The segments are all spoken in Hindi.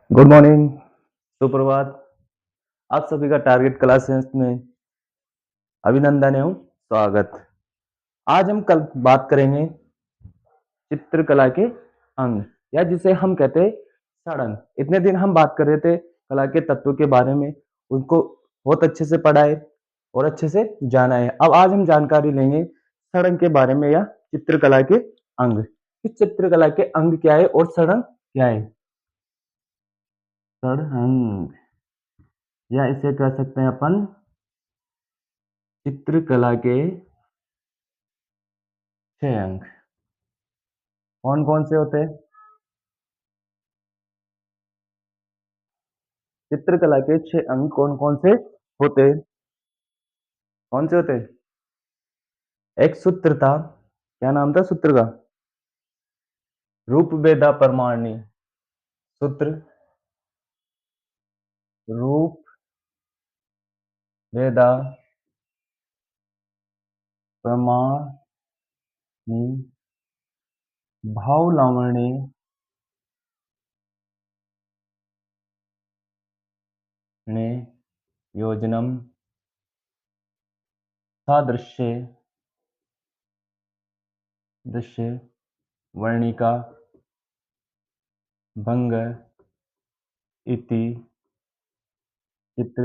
गुड मॉर्निंग, सुप्रभात। आप सभी का टारगेट क्लासेस में अभिनंदन एवं स्वागत। आज हम कल बात करेंगे चित्रकला के अंग या जिसे हम कहते हैं सड़ंग। इतने दिन हम बात कर रहे थे कला के तत्वों के बारे में, उनको बहुत अच्छे से पढ़ा है और अच्छे से जाना है। अब आज हम जानकारी लेंगे सड़ंग के बारे में या चित्रकला के अंग। इस चित्रकला के अंग क्या है और सड़ंग क्या है? सड़ंग या इसे कह सकते हैं अपन चित्रकला के 6 अंग। कौन कौन से होते हैं? चित्रकला के 6 अंग कौन कौन से होते हैं? कौन से होते हैं? एक सूत्र था, क्या नाम था सूत्र का? रूप भेदा परमाणी सूत्र। रूप भेदा प्रमाणी भाव लावणे ने योजनम सादृश्य दृश्य वर्णिका भंग इति चित्र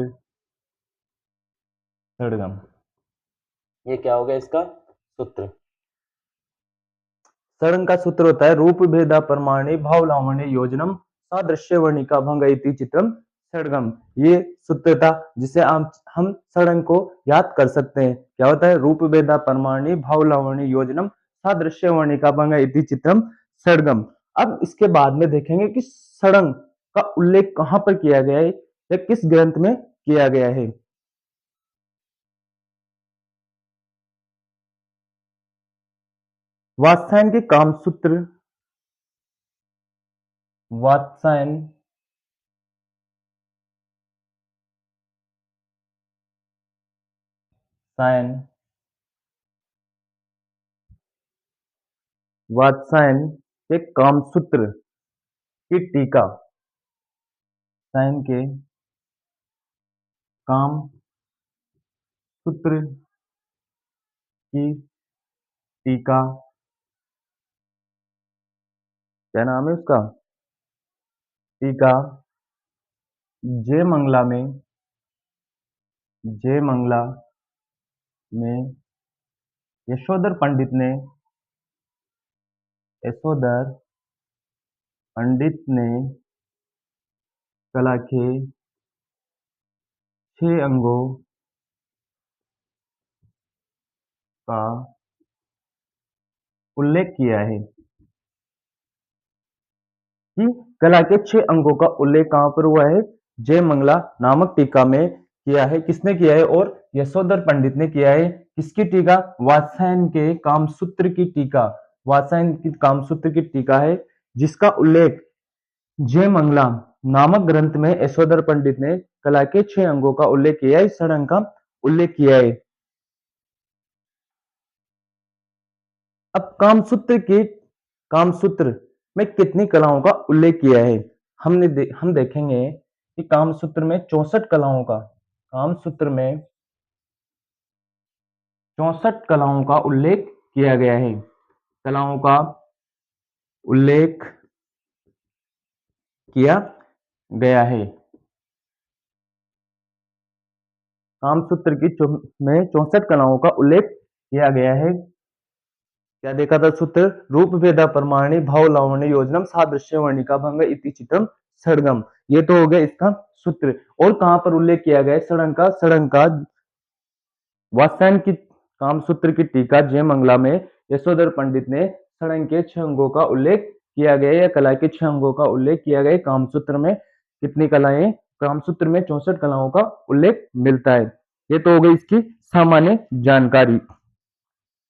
षडगम। ये क्या हो गया इसका सूत्र? सड़ंग का सूत्र होता है रूप भेदा परमाणि भाव लावण्य योजनम सादृश्य वर्णिका भंग इति चित्रम षडगम। ये सूत्र था जिसे हम सड़ंग को याद कर सकते हैं। क्या होता है? रूप भेदा परमाणि भाव लावण्य योजनम सादृश्य वर्णिका भंग इति चित्रम षडगम। अब इसके बाद में देखेंगे कि सड़ंग का उल्लेख कहां पर किया गया है या किस ग्रंथ में किया गया है। वात्स्यायन के कामसूत्र। वात्स्यायन सायन वात्स्यायन के कामसूत्र की टीका। सायन के काम सूत्र की टीका, क्या नाम है उसका? टीका जय मंगला में यशोधर यशोधर पंडित ने कला के 6 अंगों का उल्लेख किया है। कि कला के 6 अंगों का उल्लेख कहां पर हुआ है? जय मंगला नामक टीका में किया है। किसने किया है? और यशोधर पंडित ने किया है। किसकी टीका? वात्स्यायन के कामसूत्र की टीका। वात्स्यायन की कामसूत्र की टीका है जिसका उल्लेख जय मंगला नामक ग्रंथ में यशोधर पंडित ने कला के 6 अंगों का उल्लेख किया है, इस षडंग का उल्लेख किया है। अब कामसूत्र में कितनी कलाओं का उल्लेख किया है? हम देखेंगे कि कामसूत्र में 64 कलाओं का उल्लेख किया गया है। कलाओं का उल्लेख किया गया है। कामसूत्र में 64 कलाओं का उल्लेख किया गया है। क्या देखा था सूत्र? रूप भेदा परमाणि भाव लावण्य योजनम सादृश्य वर्णिका भंग इति चित्रम षडगम। ये तो हो गया इसका सूत्र। और कहां पर उल्लेख किया गया है सड़ंग का? वात्स्यायन की कामसूत्र की टीका जय मंगला में यशोधर पंडित ने सड़ंग के 6 अंगों का उल्लेख किया गया या कला के 6 अंगों का उल्लेख किया गया। कामसूत्र में कितनी कलाएं? कामसूत्र में 64 कलाओं का उल्लेख मिलता है। ये तो हो गई इसकी सामान्य जानकारी।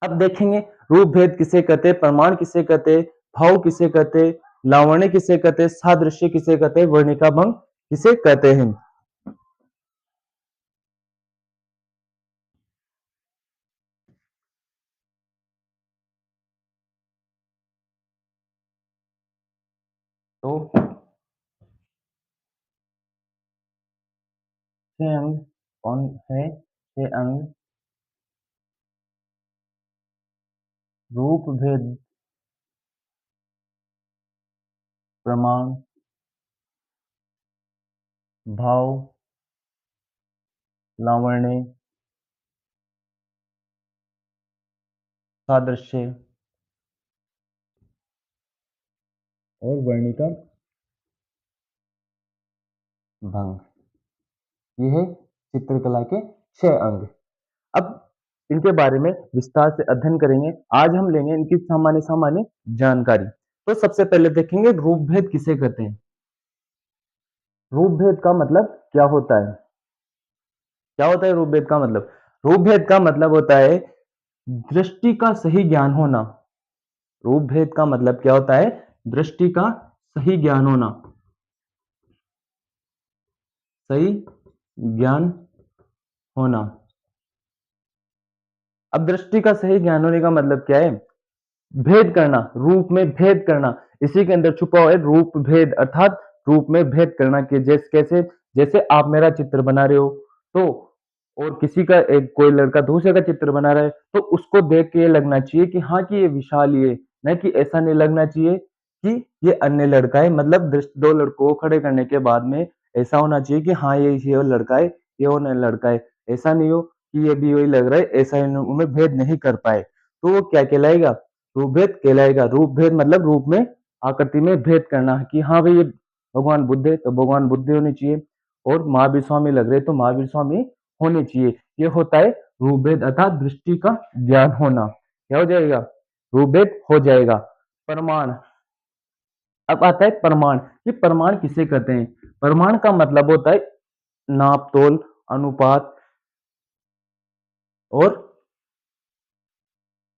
अब देखेंगे रूप भेद किसे कहते, प्रमाण किसे कहते, भाव किसे कहते, लावण्य किसे कहते, सादृश्य किसे कहते, वर्णिका भंग किसे कहते हैं। तो छह अंग कौन है? छह अंग रूप भेद प्रमाण भाव लावण्य सादृश्य और वर्णी का भंग, ये है चित्रकला के छह अंग। अब इनके बारे में विस्तार से अध्ययन करेंगे। आज हम लेंगे इनकी सामान्य सामान्य जानकारी। तो सबसे पहले देखेंगे रूप भेद किसे कहते हैं। रूप भेद का मतलब क्या होता है? क्या होता है रूप भेद का मतलब? रूप भेद का मतलब होता है दृष्टि का सही ज्ञान होना। रूप भेद का मतलब क्या होता है? दृष्टि का सही ज्ञान होना। सही ज्ञान होना। अब दृष्टि का सही ज्ञान होने का मतलब क्या है? भेद करना, रूप में भेद करना। इसी के अंदर छुपा हुआ है रूप भेद, अर्थात रूप में भेद करना। कि जैसे कैसे? जैसे आप मेरा चित्र बना रहे हो तो, और किसी का एक कोई लड़का दूसरे का चित्र बना रहा है तो उसको देख के ये लगना चाहिए कि हाँ कि ये विशाल, ये नहीं कि ऐसा नहीं लगना चाहिए कि ये अन्य लड़का है। मतलब दो लड़कों को खड़े करने के बाद में ऐसा होना चाहिए कि हाँ ये लड़का है, ये वो लड़का है। ऐसा नहीं हो कि ये भी वही लग रहा है, ऐसा इनमें भेद नहीं कर पाए, तो वो क्या कहलाएगा? रूप भेद कहलाएगा। रूप भेद मतलब रूप में आकृति में भेद करना कि हाँ भाई ये भगवान बुद्ध है तो भगवान बुद्ध होने चाहिए, और महावीर स्वामी लग रहे तो महावीर स्वामी होने चाहिए। ये होता है रूप भेद, अर्थात दृष्टि का ज्ञान होना। क्या हो जाएगा? रूप भेद हो जाएगा। प्रमाण। अब आता है प्रमाण। ये प्रमाण किसे कहते हैं? प्रमाण का मतलब होता है नाप तोल, अनुपात और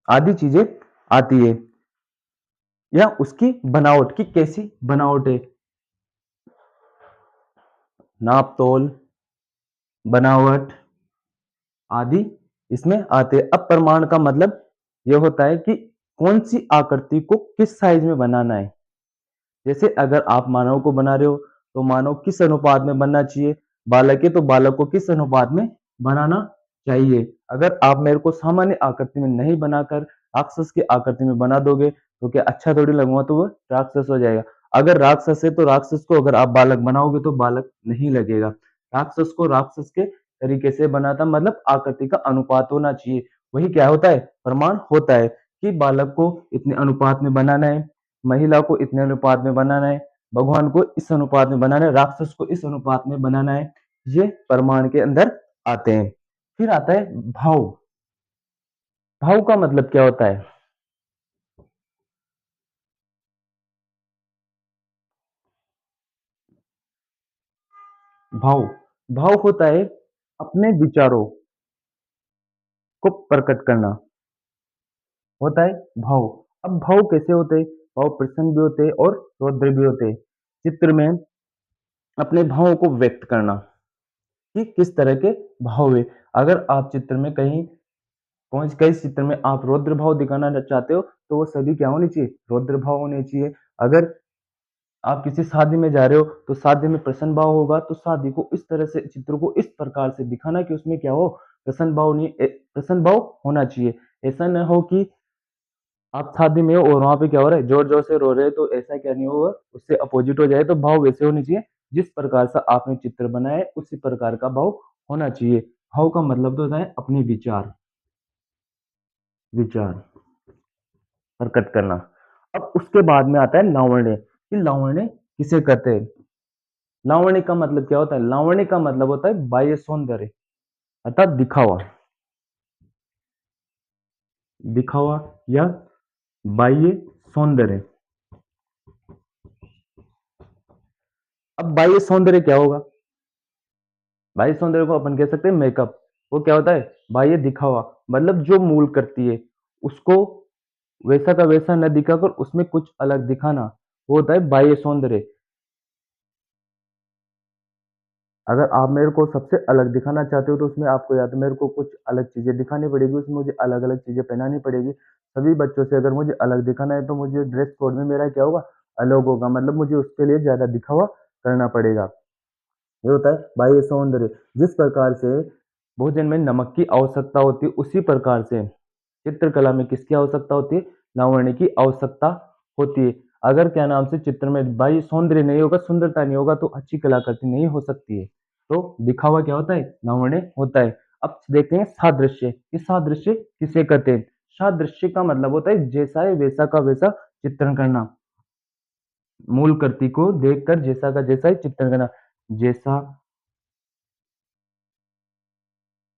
आदि चीजें आती है, या उसकी बनावट की कैसी बनावट है। नाप तोल, बनावट आदि इसमें आते हैं। अब प्रमाण का मतलब यह होता है कि कौन सी आकृति को किस साइज में बनाना है। जैसे अगर आप मानव को बना रहे हो तो मानव किस अनुपात में बनना चाहिए, बालक है तो बालक को किस अनुपात में बनाना चाहिए। अगर आप मेरे को सामान्य आकृति में नहीं बनाकर राक्षस की आकृति में बना दोगे तो क्या अच्छा थोड़ी लगूंगा, तो वो राक्षस हो जाएगा। अगर राक्षस है तो राक्षस को अगर आप बालक बनाओगे तो बालक नहीं लगेगा। राक्षस को राक्षस के तरीके से बनाता, मतलब आकृति का अनुपात होना चाहिए। वही क्या होता है? प्रमाण होता है कि बालक को इतने अनुपात में बनाना है, महिला को इतने अनुपात में बनाना है, भगवान को इस अनुपात में बनाना है, राक्षस को इस अनुपात में बनाना है। ये प्रमाण के अंदर आते हैं। फिर आता है भाव। भाव का मतलब क्या होता है? भाव, भाव होता है अपने विचारों को प्रकट करना, होता है भाव। अब भाव कैसे होते हैं? भाव प्रसन्न भी होते हैं और रौद्र भी होते हैं। चित्र में अपने भावों को व्यक्त करना कि किस तरह के भाव है। अगर आप चित्र में कहीं कौन कई चित्र में आप रौद्र भाव दिखाना चाहते हो तो वो सभी क्या होने चाहिए? रौद्र भाव होने चाहिए। अगर आप किसी शादी में जा रहे हो तो शादी में प्रसन्न भाव होगा, तो शादी को इस तरह से, चित्र को इस प्रकार से दिखाना कि उसमें क्या हो? प्रसन्न भाव नहीं, प्रसन्न भाव होना चाहिए। ऐसा न हो कि आप शादी में हो और वहां पे क्या हो रहा है? जोर जोर से रो रहे हैं, तो ऐसा क्या नहीं होगा, उससे अपोजिट हो जाए। तो भाव वैसे होने चाहिए जिस प्रकार से आपने चित्र बनाया है उसी प्रकार का भाव होना चाहिए। भाव का मतलब तो होता है अपने विचार, विचार प्रकट करना। अब उसके बाद में आता है लावण्य। कि लावण्य किसे कहते हैं? लावण्य का मतलब क्या होता है? लावण्य का मतलब होता है बाह्य सौंदर्य, अर्थात दिखावा, दिखावा या बाह्य सौंदर्य। अब बाह्य सौंदर्य क्या होगा? बाह्य सौंदर्य को अपन कह सकते हैं मेकअप। वो क्या होता है? बाह्य दिखावा, मतलब जो मूल करती है उसको वैसा का वैसा न दिखाकर उसमें कुछ अलग दिखाना, वो होता है बाह्य सौंदर्य। अगर आप मेरे को सबसे अलग दिखाना चाहते हो तो उसमें आपको या तो मेरे को कुछ अलग चीजें दिखानी पड़ेगी, उसमें मुझे अलग अलग चीजें पहनानी पड़ेगी। सभी बच्चों से अगर मुझे अलग दिखाना है तो मुझे ड्रेस कोड में मेरा क्या होगा? अलग होगा, मतलब मुझे उसके लिए ज्यादा दिखावा करना पड़ेगा। ये होता है बाह्य सौंदर्य। जिस प्रकार से भोजन में नमक की आवश्यकता होती है, उसी प्रकार से चित्रकला में किसकी आवश्यकता होती है? लावण्य की आवश्यकता होती है। अगर क्या नाम से चित्र में बाह्य सौंदर्य नहीं होगा, सुंदरता नहीं होगा, तो अच्छी कलाकृति नहीं हो सकती है। तो दिखावा क्या होता है? लावण्य होता है। अब देखते हैं सादृश्य। ये सादृश्य किसे कहते हैं? सादृश्य का मतलब होता है जैसा है वैसा का वैसा चित्रण करना। मूल कृति को देखकर जैसा का जैसा ही चित्रण करना। जैसा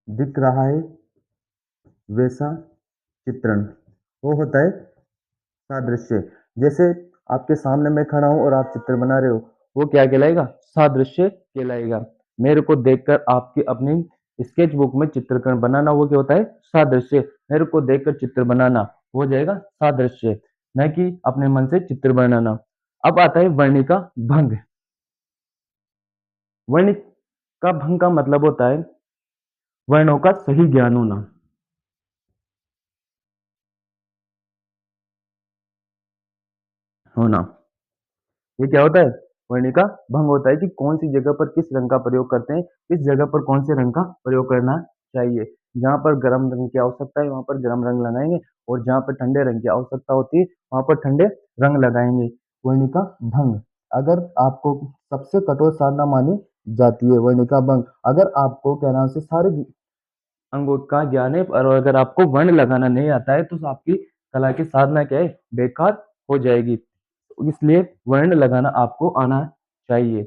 दिख रहा है वैसा चित्रण, वो होता है सादृश्य। जैसे आपके सामने मैं खड़ा हूं और आप चित्र बना रहे हो, वो क्या कहलाएगा? सादृश्य कहलाएगा। मेरे को देखकर आपकी अपनी स्केच बुक में चित्रकरण बनाना, वो क्या होता है? सादृश्य। मेरे को देखकर चित्र बनाना हो जाएगा सादृश्य, न कि अपने मन से चित्र बनाना। अब आता है वर्णिका भंग। वर्णिका भंग का मतलब होता है वर्णों का सही ज्ञान होना। होना ये क्या होता है? वर्णिका भंग होता है कि कौन सी जगह पर किस रंग का प्रयोग करते हैं, किस जगह पर कौन से रंग का प्रयोग करना चाहिए। जहां पर गर्म रंग की आवश्यकता है वहां पर गर्म रंग लगाएंगे, और जहां पर ठंडे रंग की आवश्यकता होती है वहां पर ठंडे रंग लगाएंगे। वर्णिका भंग अगर आपको सबसे कठोर साधना मानी जाती है। वर्णिका भंग अगर आपको क्या नाम से सारे अंगों का ज्ञान है, और अगर आपको वर्ण लगाना नहीं आता है, तो आपकी कला की साधना क्या है? बेकार हो जाएगी। इसलिए वर्ण लगाना आपको आना चाहिए।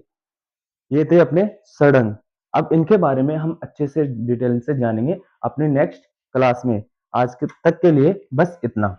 ये थे अपने षडंग। अब इनके बारे में हम अच्छे से डिटेल से जानेंगे अपने नेक्स्ट क्लास में। आज के तक के लिए बस इतना।